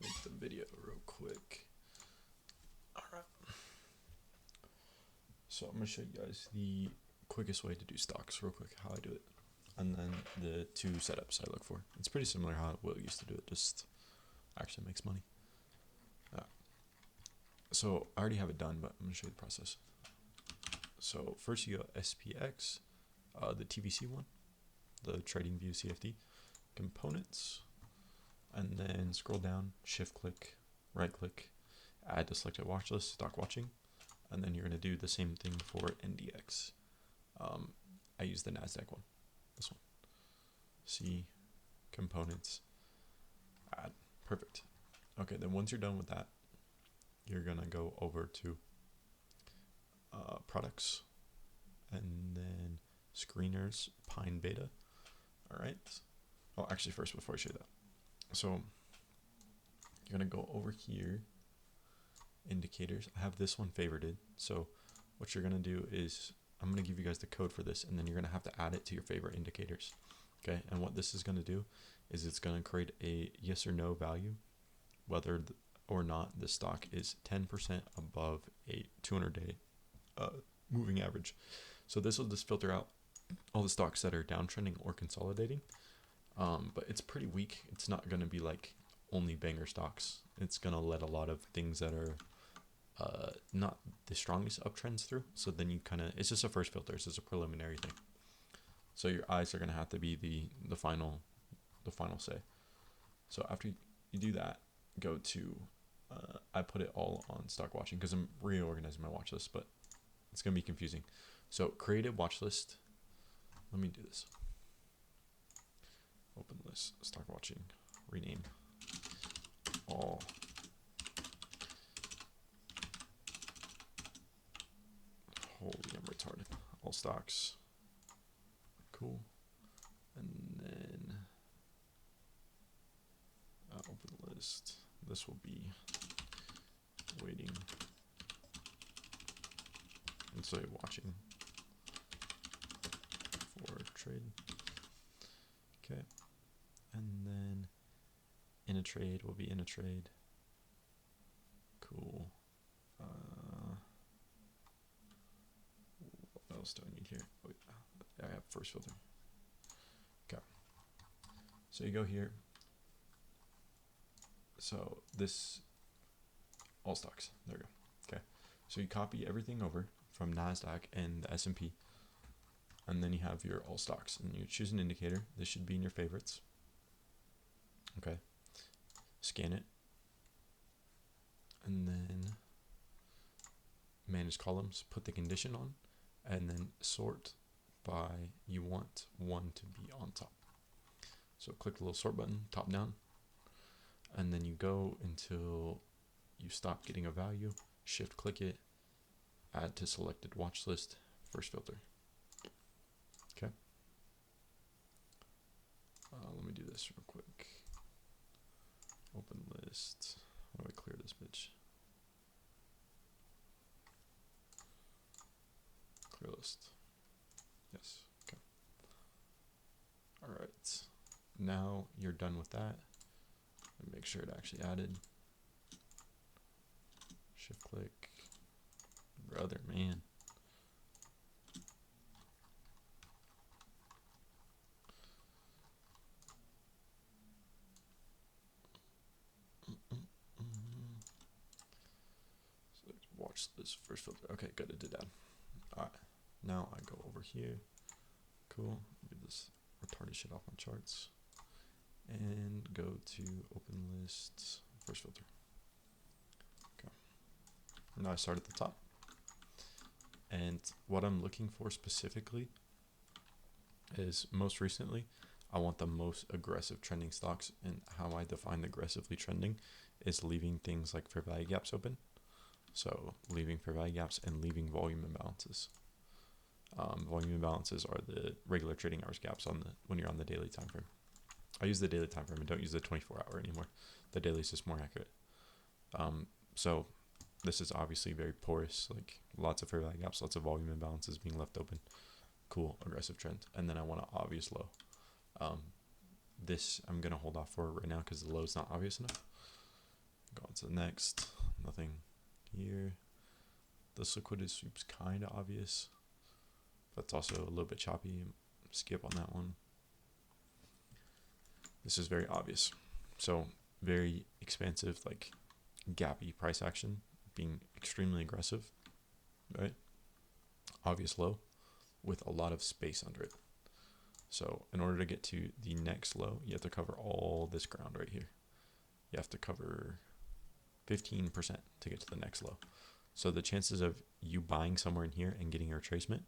make the video real quick. Alright. So I'm going to show you guys the quickest way to do stocks real quick, how I do it. And then the two setups I look for. It's pretty similar how Will used to do it, just actually makes money. So I already have it done, but I'm going to show you the process. So first you go SPX, the TVC one, the TradingView CFD, components, and then scroll down, shift click, right click, add to selected watch list, stock watching, and then you're going to do the same thing for NDX. I use the NASDAQ one, this one. See, components, add, perfect. Okay, then once you're done with that, you're going to go over to products, and then screeners, Pine Beta. All right. Oh, actually, first, before I show you that, so you're going to go over here, indicators. I have this one favorited. So what you're going to do is I'm going to give you guys the code for this, and then you're going to have to add it to your favorite indicators. Okay. And what this is going to do is it's going to create a yes or no value, whether or not the stock is 10% above a 200-day moving average. So this will just filter out all the stocks that are downtrending or consolidating. But it's pretty weak. It's not going to be like only banger stocks. It's going to let a lot of things that are not the strongest uptrends through. So then you kind of, it's just a first filter. It's just a preliminary thing. So your eyes are going to have to be the final say. So after you do that, go to, I put it all on stock watching because I'm reorganizing my watch list, but it's going to be confusing. So create a watch list. Let me do this. Open list, stock watching, rename all. Holy, I'm retarded. All stocks. Cool. And then open list. This will be waiting. And so you're watching for trade. Okay. And then in a trade will be in a trade. Cool. What else do I need here? Oh, yeah, I have first filter. Okay. So you go here. So this, all stocks. There we go. Okay. So you copy everything over from NASDAQ and the S&P. And then you have your all stocks. And you choose an indicator. This should be in your favorites. Okay. Scan it. And then manage columns. Put the condition on. And then sort by you want one to be on top. So click the little sort button, top down. And then you go until you stop getting a value. Shift click it. Add to selected watch list. First filter. Okay. Let me do this real quick. Open list. How do I clear this bitch? Clear list. Yes. Okay. All right. Now you're done with that. And make sure it actually added. Shift click. Brother, man. So watch this first filter. Okay, good. It did that. All right. Now I go over here. Cool. Get this retarded shit off my charts. And go to open lists, first filter. Okay. Now I start at the top. And what I'm looking for specifically is most recently, I want the most aggressive trending stocks. And how I define aggressively trending is leaving things like fair value gaps open. So leaving fair value gaps and leaving volume imbalances. Volume imbalances are the regular trading hours gaps on when you're on the daily time frame. I use the daily time frame and don't use the 24-hour anymore. The daily is just more accurate. So this is obviously very porous, like lots of fair value gaps, lots of volume imbalances being left open. Cool, aggressive trend. And then I want an obvious low. This I'm going to hold off for right now because the low is not obvious enough. Go on to the next. Nothing here. This liquidity sweep's kind of obvious, but it's also a little bit choppy. Skip on that one. This is very obvious. So very expansive, like gappy price action, being extremely aggressive, right? Obvious low with a lot of space under it. So in order to get to the next low, you have to cover all this ground right here. You have to cover 15% to get to the next low. So the chances of you buying somewhere in here and getting a retracement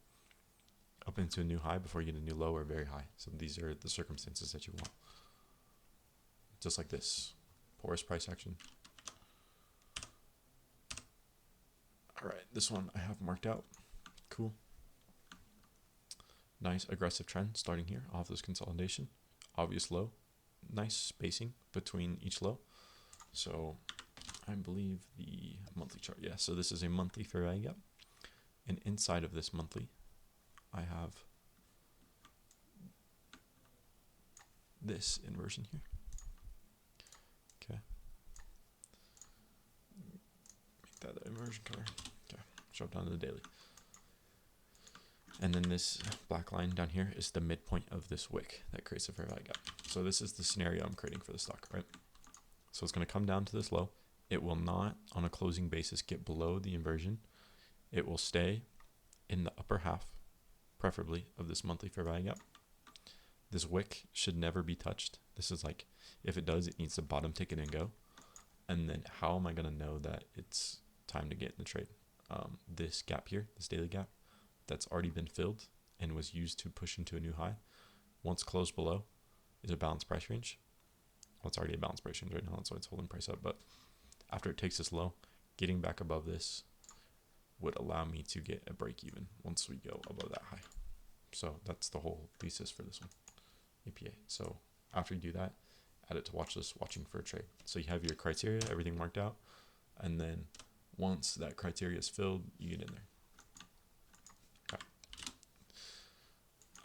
up into a new high before you get a new low are very high. So these are the circumstances that you want. Just like this, porous price action. All right, this one I have marked out. Cool. Nice aggressive trend starting here off this consolidation. Obvious low. Nice spacing between each low. So I believe the monthly chart. Yeah, so this is a monthly fair value gap. And inside of this monthly, I have this inversion here. Okay. Make that the inversion color. Okay. Drop down to the daily. And then this black line down here is the midpoint of this wick that creates a fair value gap. So this is the scenario I'm creating for the stock, right? So it's going to come down to this low. It will not, on a closing basis, get below the inversion. It will stay in the upper half, preferably, of this monthly fair value gap. This wick should never be touched. This is like, if it does, it needs to bottom ticket and go. And then how am I going to know that it's time to get in the trade? This gap here, this daily gap, that's already been filled and was used to push into a new high, once closed below, is a balanced price range. Well, it's already a balanced price range right now, that's why it's holding price up. But after it takes this low, getting back above this would allow me to get a break even once we go above that high. So that's the whole thesis for this one, APA. So after you do that, add it to watch list, watching for a trade. So you have your criteria, everything marked out, and then once that criteria is filled, you get in there. Okay.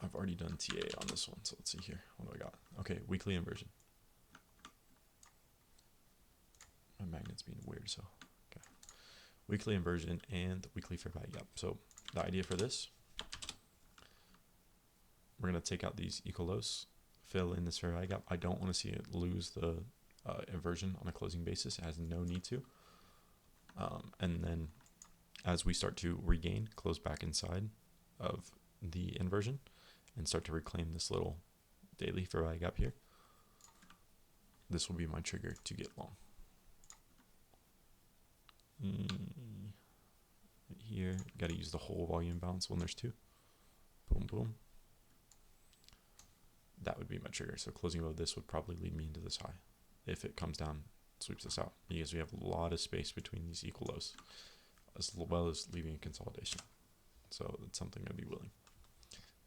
I've already done TA on this one, so let's see here. What do I got? Okay, weekly inversion. My magnet's being weird, so okay. Weekly inversion and weekly fair value gap. So the idea for this, we're gonna take out these equal lows, fill in this fair value gap. I don't want to see it lose the inversion on a closing basis. It has no need to. And then as we start to regain, close back inside of the inversion and start to reclaim this little daily fair value gap here, this will be my trigger to get long. Here, got to use the whole volume balance when there's two. Boom, boom. That would be my trigger. So closing above this would probably lead me into this high. If it comes down, sweeps us out, because we have a lot of space between these equal lows, as well as leaving a consolidation. So that's something I'd be willing.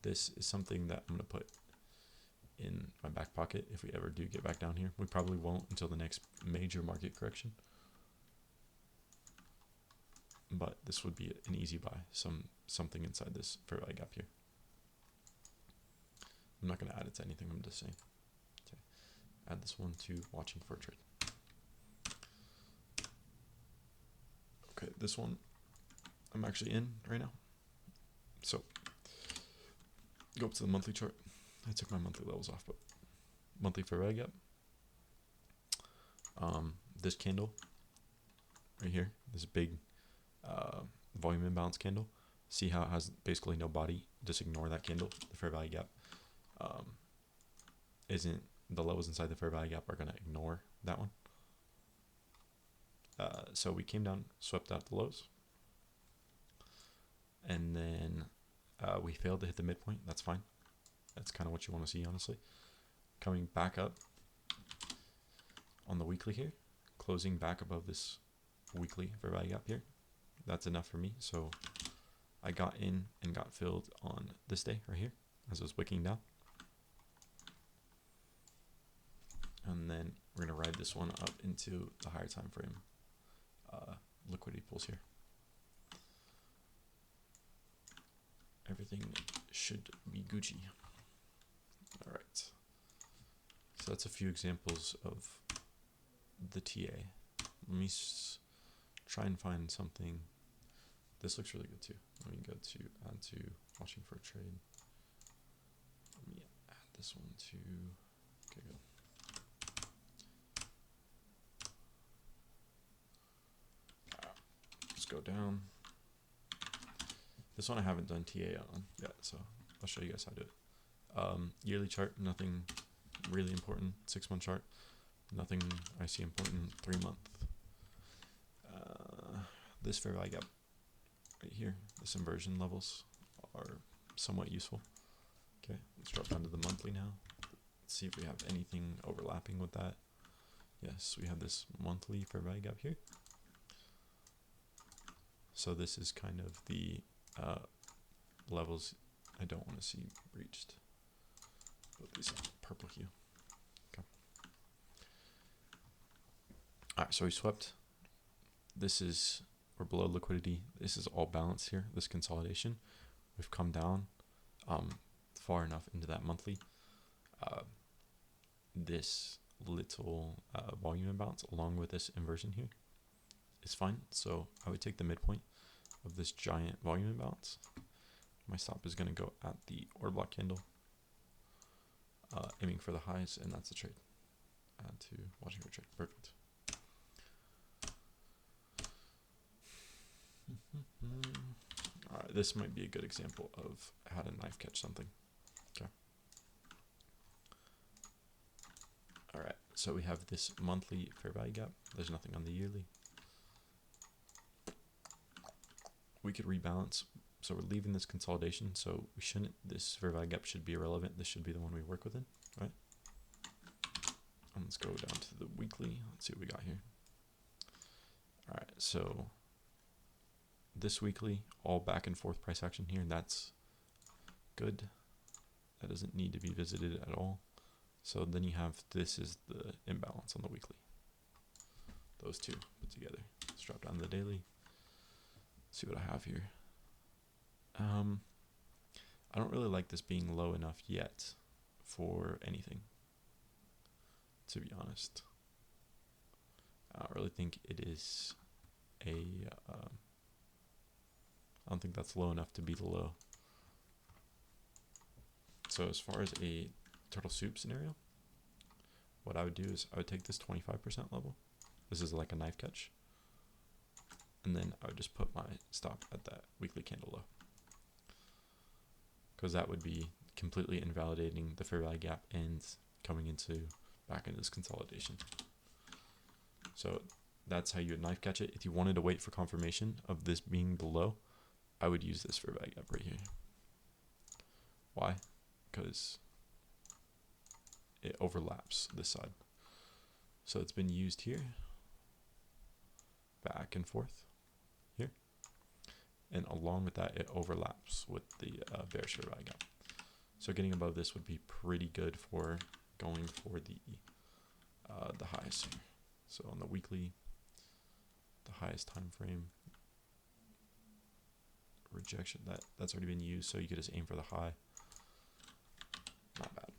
This is something that I'm going to put in my back pocket if we ever do get back down here. We probably won't until the next major market correction. But this would be an easy buy, something inside this fair value gap here. I'm not going to add it to anything, I'm just saying. Okay. Add this one to watching for a trade. Okay, this one I'm actually in right now. So go up to the monthly chart. I took my monthly levels off, but monthly fair value gap. This candle right here, this big volume imbalance candle. See how it has basically no body? Just ignore that candle. The fair value gap isn't, the lows inside the fair value gap are going to ignore that one. So we came down, swept out the lows, and then we failed to hit the midpoint. That's fine. That's kind of what you want to see, honestly. Coming back up on the weekly here, closing back above this weekly fair value gap here. That's enough for me. So I got in and got filled on this day right here as I was wicking down. And then we're going to ride this one up into the higher time frame liquidity pools here. Everything should be Gucci. All right. So that's a few examples of the TA Let me try and find something. This looks really good too. Let me go to add to watching for a trade. Let me add this one to. Okay, good. Just go down. This one I haven't done TA on yet, so I'll show you guys how to do it. Yearly chart, nothing really important. 6-month chart, nothing I see important. 3-month. This fair value gap right here, this inversion levels are somewhat useful. Okay, let's drop down to the monthly now. Let's see if we have anything overlapping with that. Yes, we have this monthly fair value gap here. So this is kind of the levels I don't want to see breached. Put these in purple hue. Okay. Alright, so we swept. This is, we're below liquidity. This is all balanced here, this consolidation. We've come down far enough into that monthly. This little volume imbalance along with this inversion here is fine. So I would take the midpoint of this giant volume imbalance. My stop is going to go at the order block candle, aiming for the highs, and that's the trade. Add to watching for trade. Perfect. Alright, this might be a good example of how to knife catch something. Okay. Alright, so we have this monthly fair value gap. There's nothing on the yearly. We could rebalance. So we're leaving this consolidation, so we shouldn't, this fair value gap should be irrelevant. This should be the one we work within, right? And let's go down to the weekly. Let's see what we got here. All right, so this weekly, all back and forth price action here, that's good. That doesn't need to be visited at all. So then you have, this is the imbalance on the weekly. Those two put together. Let's drop down to the daily. See what I have here. I don't really like this being low enough yet for anything, to be honest. I don't really think it is a, I don't think that's low enough to be the low. So as far as a turtle soup scenario, what I would do is I would take this 25% level. This is like a knife catch. And then I would just put my stop at that weekly candle low. Because that would be completely invalidating the fair value gap and coming back into this consolidation. So that's how you would knife catch it. If you wanted to wait for confirmation of this being the low, I would use this fair value gap right here. Why? Because it overlaps this side. So it's been used here, back and forth here. And along with that, it overlaps with the bearish fair value gap. So getting above this would be pretty good for going for the highs here. So on the weekly, the highest time frame rejection, that's already been used, so you could just aim for the high. Not bad.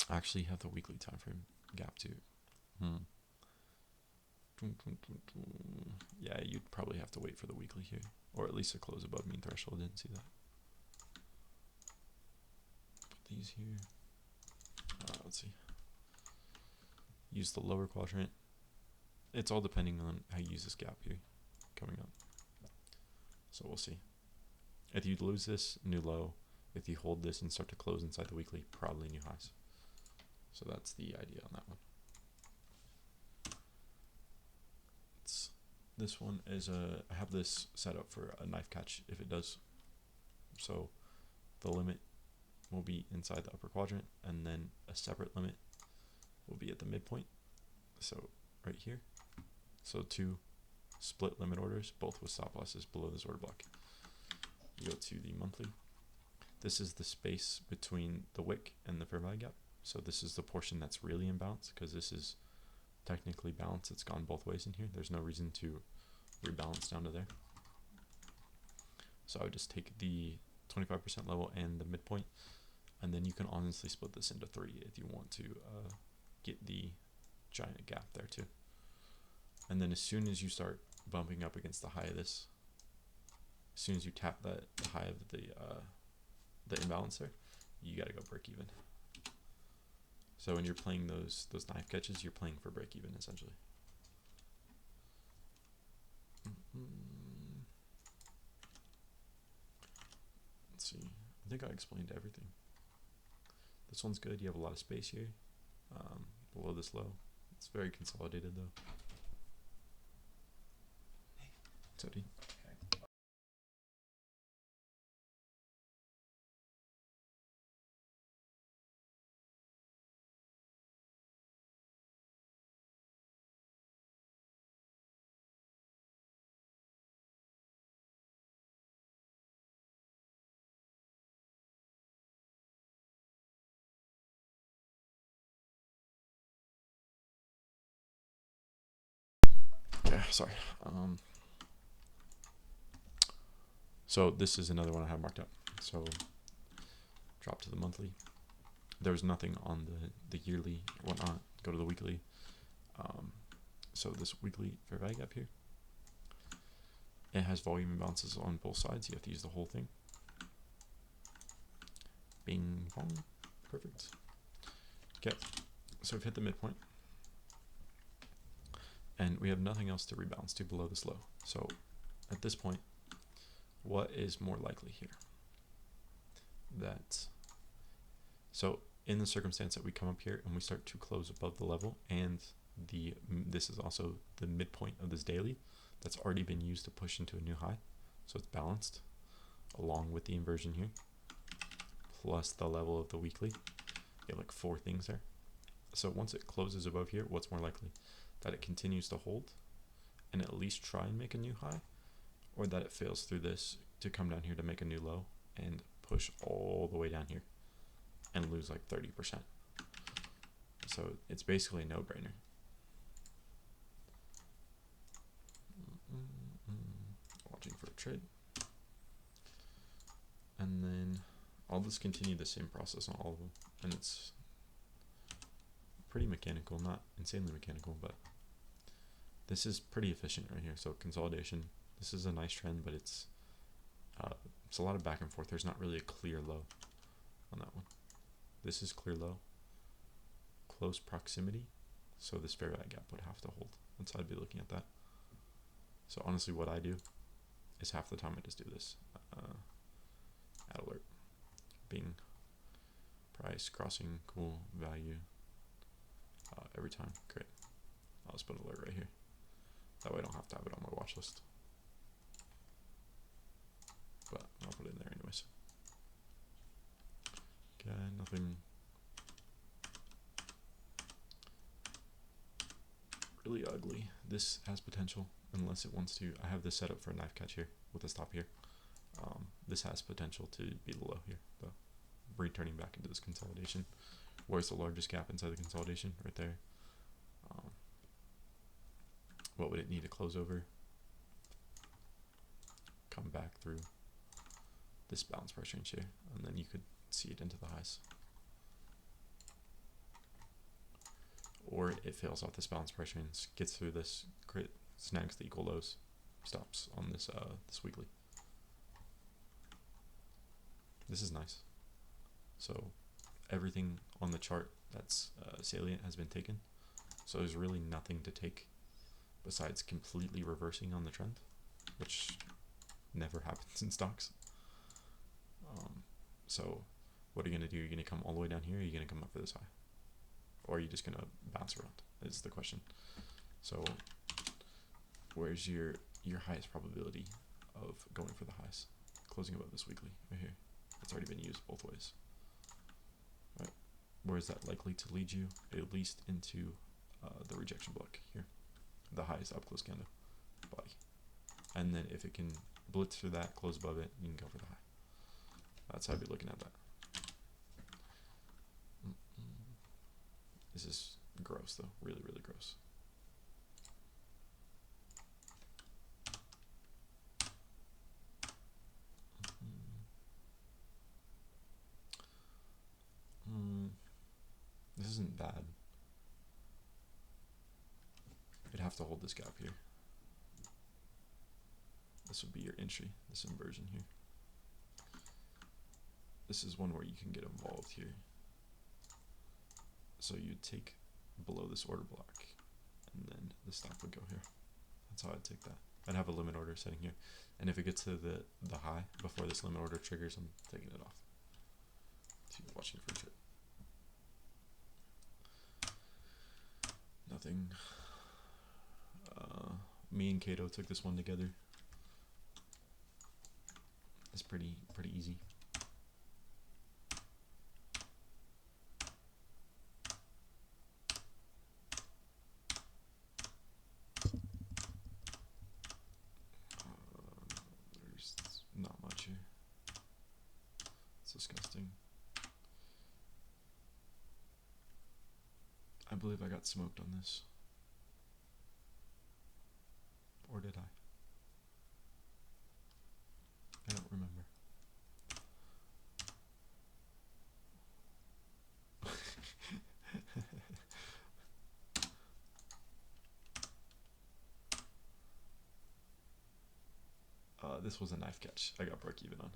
I actually have the weekly time frame gap too. Yeah, you'd probably have to wait for the weekly here, or at least a close above mean threshold. Didn't see that. Put these here. Let's see. Use the lower quadrant. It's all depending on how you use this gap here coming up. So we'll see. If you lose this, new low. If you hold this and start to close inside the weekly, probably new highs. So that's the idea on that one. This one is I have this set up for a knife catch if it does. So the limit will be inside the upper quadrant, and then a separate limit will be at the midpoint. So right here. So 2 split limit orders, both with stop losses below this order block. You go to the monthly. This is the space between the wick and the fair value gap. So this is the portion that's really imbalanced, because this is technically balanced. It's gone both ways in here. There's no reason to rebalance down to there. So I would just take the 25% level and the midpoint, and then you can honestly split this into 3 if you want to get the giant gap there too. And then as soon as you start bumping up against the high of this, as soon as you tap the high of the imbalance there, you gotta go break even. So when you're playing those knife catches, you're playing for break even essentially. Let's see. I think I explained everything. This one's good. You have a lot of space here. Below this low. It's very consolidated though. Sorry. Yeah, sorry. So this is another one I have marked up. So drop to the monthly. There was nothing on the yearly or whatnot. Go to the weekly. So this weekly fair value gap here, it has volume imbalances on both sides. You have to use the whole thing. Bing bong. Perfect. Okay. So we've hit the midpoint. And we have nothing else to rebalance to below this low. So at this point, what is more likely here? So in the circumstance that we come up here and we start to close above the level, and this is also the midpoint of this daily that's already been used to push into a new high. So it's balanced along with the inversion here, plus the level of the weekly. You have like 4 things there. So once it closes above here, what's more likely? That it continues to hold and at least try and make a new high, or that it fails through this to come down here to make a new low and push all the way down here and lose like 30%. So it's basically a no-brainer. Watching for a trade. And then I'll just continue the same process on all of them, and it's pretty mechanical, not insanely mechanical, but this is pretty efficient right here. So consolidation, this is a nice trend, but it's a lot of back and forth. There's not really a clear low on that one. This is clear low, close proximity, so this fair value gap would have to hold. That's how I'd be looking at that. So honestly, what I do is half the time I just do this. Add alert, Bing, price, crossing, cool, value, every time. Great. I'll just put an alert right here. That way I don't have to have it on my watch list. But I'll put it in there anyways. Okay, nothing really ugly. This has potential unless it wants to. I have this set up for a knife catch here with a stop here. This has potential to be the low here, though. Returning back into this consolidation. Where's the largest gap inside the consolidation? Right there. What would it need to close over? Come back through this balance price range here, and then you could see it into the highs. Or it fails off this balance price range, gets through this, snags the equal lows, stops on this this weekly. This is nice. So everything on the chart that's salient has been taken. So there's really nothing to take besides completely reversing on the trend, which never happens in stocks. So what are you going to do? You're going to come all the way down here, or are you going to come up for this high? Or are you just going to bounce around is the question. So where's your highest probability of going for the highs? Closing above this weekly right here. It's already been used both ways. Right. Where is that likely to lead you? At least into the rejection block here. The highest up close candle body. And then if it can blitz through that, close above it, you can go for the high. That's how I'd be looking at that. This is gross though, really, really gross. This isn't bad. have to hold this gap here. This would be your entry, this inversion here. This is one where you can get involved here. So you take below this order block, and then the stop would go here. That's how I'd take that. I'd have a limit order setting here, and if it gets to the high before this limit order triggers, I'm taking it off. So you're watching for a trade. Nothing. Me and Kato took this one together. It's pretty easy. There's not much here. It's disgusting. I believe I got smoked on this. Or did I? I don't remember. This was a knife catch I got break even on.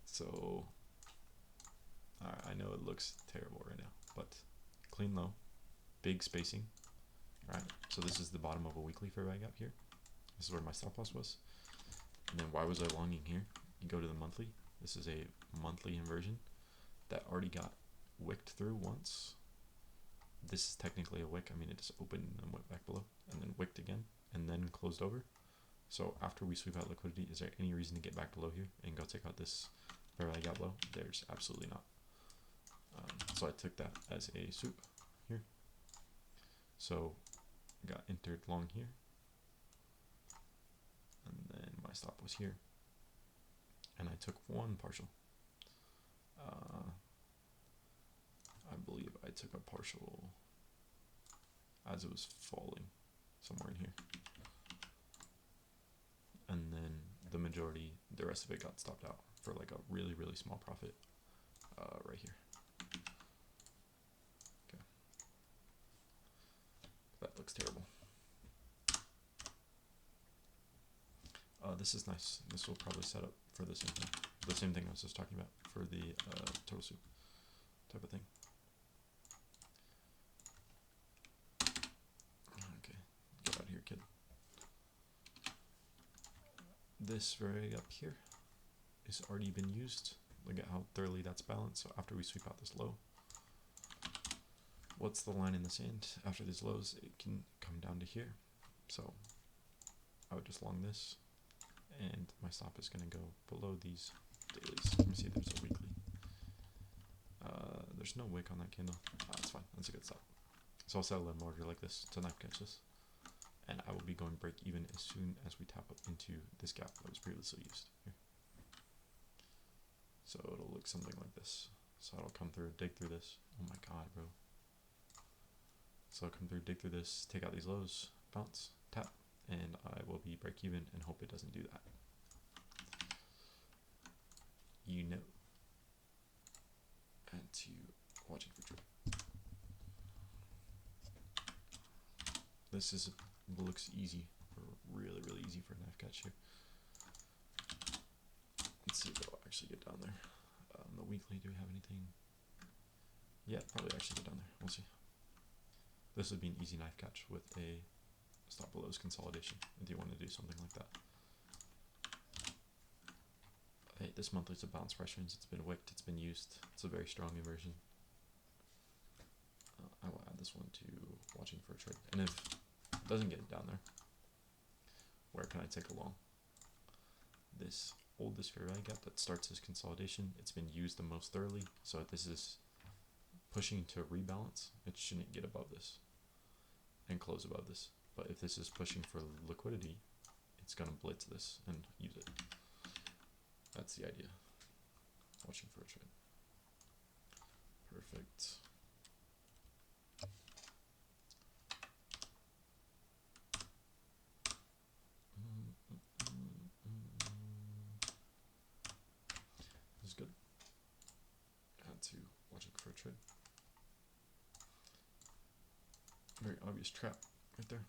So I know it looks terrible right now, but clean low, big spacing. Right, so this is the bottom of a weekly fair value gap here. This is where my stop loss was. And then why was I longing here? You go to the monthly. This is a monthly inversion that already got wicked through once. This is technically a wick. I mean, it just opened and went back below, and then wicked again, and then closed over. So after we sweep out liquidity, is there any reason to get back below here and go take out this fair value gap low? There's absolutely not. So I took that as a sweep here. So got entered long here, and then my stop was here, and I took one partial. I believe I took a partial as it was falling somewhere in here, and then the majority, the rest of it got stopped out for like a really small profit right here. Okay, that looks terrible. This is nice. This will probably set up for the same thing I was just talking about for the turtle soup type of thing. Okay, get out of here, kid. This very up here is already been used. Look at how thoroughly that's balanced. So after we sweep out this low, what's the line in the sand? After these lows, it can come down to here. So I would just long this, and my stop is going to go below these dailies. Let me see, there's a weekly. There's no wick on that candle. That's fine. That's a good stop. So I'll settle an order like this to knife catch this, and I will be going break even as soon as we tap up into this gap that was previously used here. So it'll look something like this. So it'll come through, dig through this. Oh my god, bro. So I'll come through, dig through this, take out these lows, bounce, tap, and I will be break even and hope it doesn't do that. You know. And to watching for trade. This is looks easy, or really easy for a knife catch here. Let's see if it'll actually get down there. The weekly, do we have anything? Yeah, probably actually get down there. We'll see. This would be an easy knife catch with a stop below's consolidation if you want to do something like that. Hey, this monthly's a bounce reference. It's been wicked. It's been used. It's a very strong inversion. I will add this one to watching for a trade. And if it doesn't get it down there, where can I take a long? This oldest fair value gap that starts as consolidation. It's been used the most thoroughly. So if this is pushing to rebalance, it shouldn't get above this and close above this. But if this is pushing for liquidity, it's going to blitz this and use it. That's the idea. Watching for a trade. Perfect. This is good. Add to watching for a trade. Very obvious trap right there.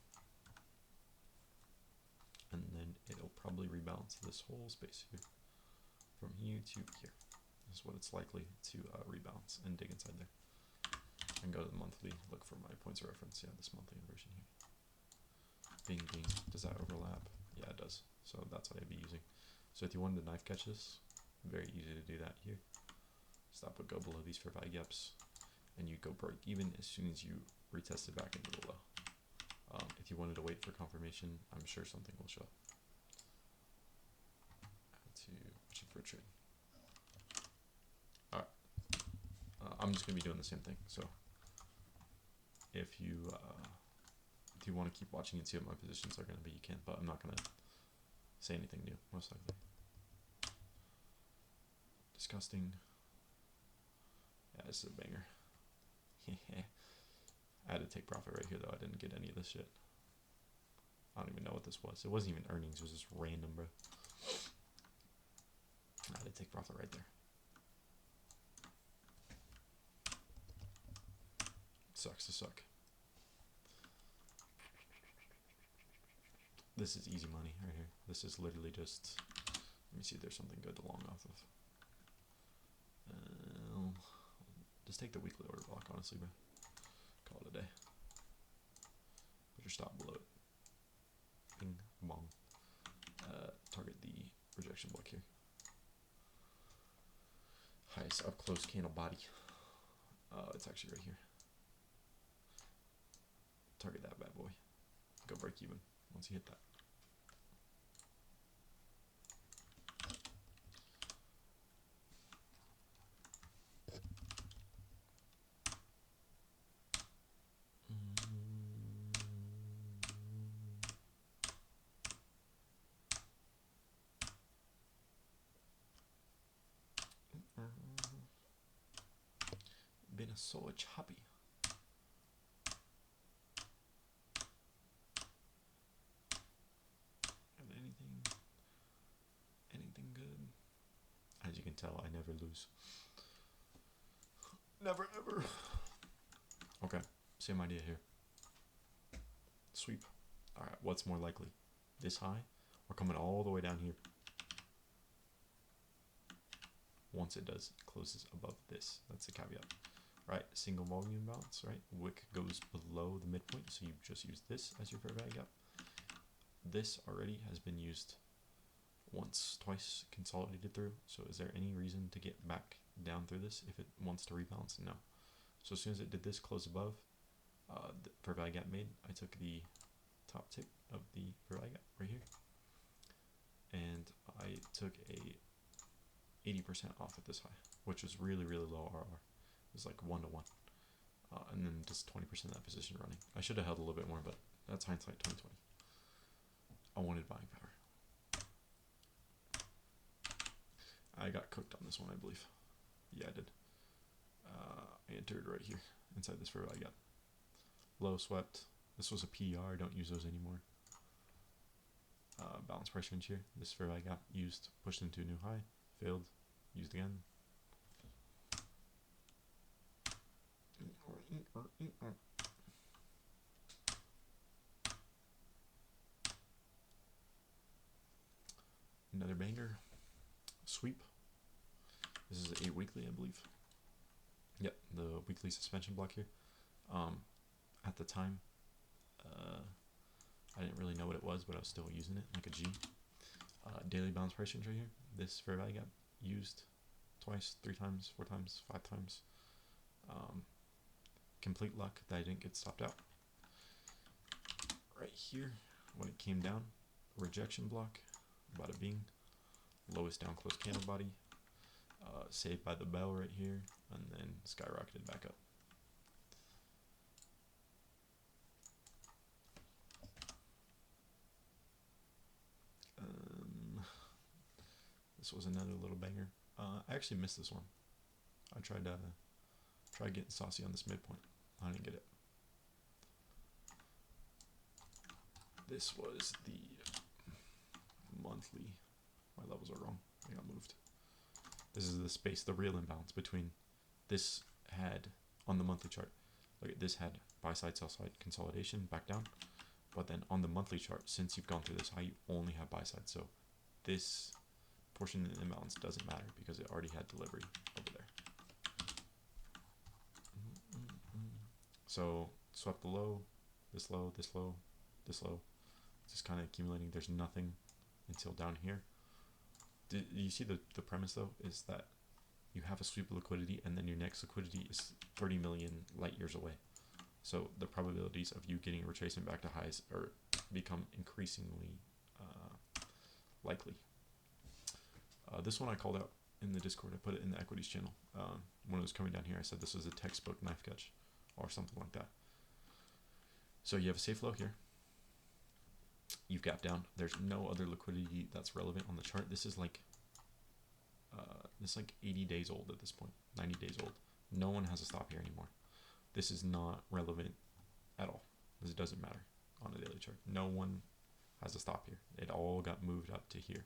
And then it'll probably rebalance this whole space here, from here to here. This is what it's likely to rebalance and dig inside there. And go to the monthly, look for my points of reference. Yeah, this monthly inversion here. Bing, bing. Does that overlap? Yeah, it does. So that's what I'd be using. So if you wanted to knife catch this, very easy to do that here. Stop would go below these fair value gaps, and you go break even as soon as you retest it back into the low. If you wanted to wait for confirmation, I'm sure something will show up. To watching for a trade. Alright. I'm just gonna be doing the same thing. So if you want to keep watching and see what my positions are gonna be, you can, but I'm not gonna say anything new, most likely. Disgusting. Yeah, this is a banger. I had to take profit right here though. I didn't get any of this shit. I don't even know what this was. It wasn't even earnings. It was just random, bro. I had to take profit right there. Sucks to suck. This is easy money right here. This is literally just... Let me see if there's something good to long off of. Just take the weekly order block, honestly, bro. Call it a day. Put your stop below it. Bing, bong. Target the rejection block here. Highest up close candle body. It's actually right here. Target that bad boy. Go break even once you hit that. Been so choppy. And anything good? As you can tell, I never lose. Never ever. Okay, same idea here. Sweep. Alright, what's more likely? This high or coming all the way down here? Once it does, it closes above this. That's the caveat. Right, single volume bounce, right? Wick goes below the midpoint, so you just use this as your fair value gap. This already has been used once, twice, consolidated through. So is there any reason to get back down through this if it wants to rebalance? No. So as soon as it did this, close above, the fair value gap made, I took the top tick of the fair value gap right here, and I took a 80% off at this high, which was really, really low RR. It was like 1 to 1. And then just 20% of that position running. I should have held a little bit more, but that's hindsight 2020. I wanted buying power. I got cooked on this one, I believe. Yeah, I did. I entered right here, inside this fair value gap. Low swept. This was a PR, don't use those anymore. Balance price range here. This fair value gap used, pushed into a new high, failed, used again. Another banger. Sweep. This is 8 weekly, I believe. Yep, the weekly suspension block here. At the time, I didn't really know what it was, but I was still using it like a G. Daily balance price range right here. This fair value gap used twice, 3 times, 4 times, 5 times. Complete luck that I didn't get stopped out. Right here, when it came down, rejection block, bada bing, lowest down close candle body, saved by the bell right here, and then skyrocketed back up. This was another little banger. I actually missed this one. I tried getting saucy on this midpoint. I didn't get it. This was the monthly. My levels are wrong. They got moved. This is the space, the real imbalance between this had on the monthly chart. Look at this had buy side, sell side consolidation back down. But then on the monthly chart, since you've gone through this high, you only have buy side. So this portion of the imbalance doesn't matter because it already had delivery over there. So swept the low, this low, this low, this low. Just kind of accumulating. There's nothing until down here. Do you see the premise though is that you have a sweep of liquidity and then your next liquidity is 30 million light years away. So the probabilities of you getting a retracement back to highs are become increasingly likely. This one I called out in the Discord. I put it in the equities channel. When it was coming down here, I said this was a textbook knife catch or something like that. So you have a safe low here. You've gapped down. There's no other liquidity that's relevant on the chart. This is like 80 days old at this point, 90 days old. No one has a stop here anymore. This is not relevant at all. This doesn't matter on a daily chart. No one has a stop here. It all got moved up to here,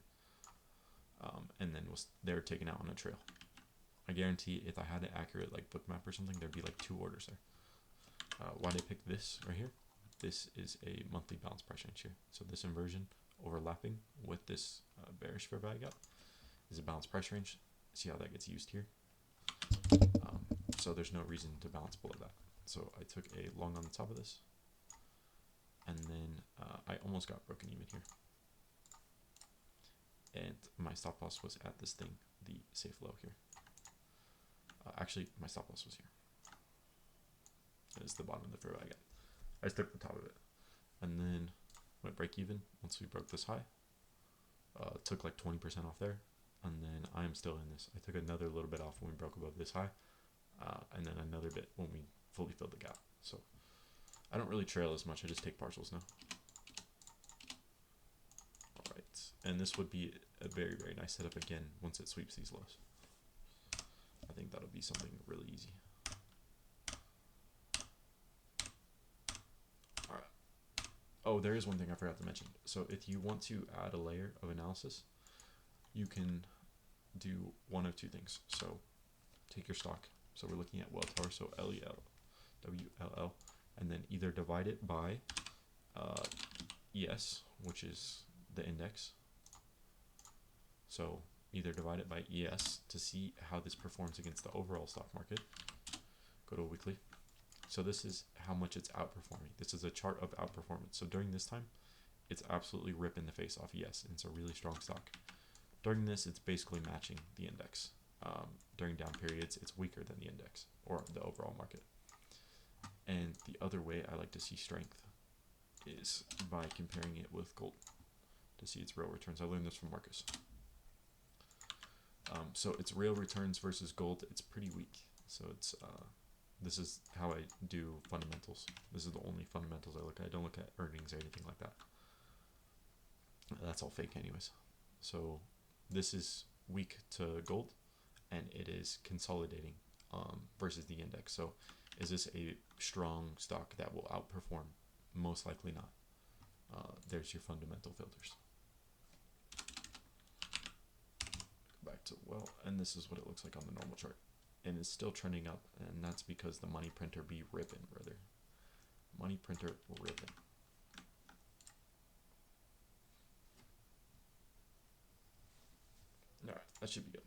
and then they were taken out on a trail. I guarantee if I had it accurate like Bookmap or something, there'd be like 2 orders there. Why did I pick this right here? This is a monthly balance price range here. So this inversion overlapping with this bearish fair value gap is a balance price range. See how that gets used here. So there's no reason to balance below that. So I took a long on the top of this, and then I almost got broken even here. And my stop loss was at this thing, the safe low here. Actually, my stop loss was here. That is the bottom of the fair value gap. I just took the top of it, and then went break even once we broke this high. Took like 20% off there, and then I am still in this. I took another little bit off when we broke above this high, and then another bit when we fully filled the gap. So I don't really trail as much. I just take partials now. All right, and this would be a very, very nice setup again once it sweeps these lows. I think that'll be something really easy. Oh, there is one thing I forgot to mention. So if you want to add a layer of analysis, you can do one of 2 things. So take your stock. So we're looking at Welltower, so LEL, WLL, and then either divide it by ES, which is the index. So either divide it by ES to see how this performs against the overall stock market. Go to a weekly. So this is how much it's outperforming. This is a chart of outperformance. So during this time, it's absolutely ripping the face off ES, and it's a really strong stock. During this, it's basically matching the index. During down periods, it's weaker than the index or the overall market. And the other way I like to see strength is by comparing it with gold to see its real returns. I learned this from Marcus. So its real returns versus gold, it's pretty weak. So it's this is how I do fundamentals. This is the only fundamentals I look at. I don't look at earnings or anything like that. That's all fake anyways. So this is weak to gold, and it is consolidating versus the index. So is this a strong stock that will outperform? Most likely not. There's your fundamental filters. Go back to and this is what it looks like on the normal chart. And it's still trending up, and that's because the money printer be ripping, brother. Money printer ripping. Alright, that should be good.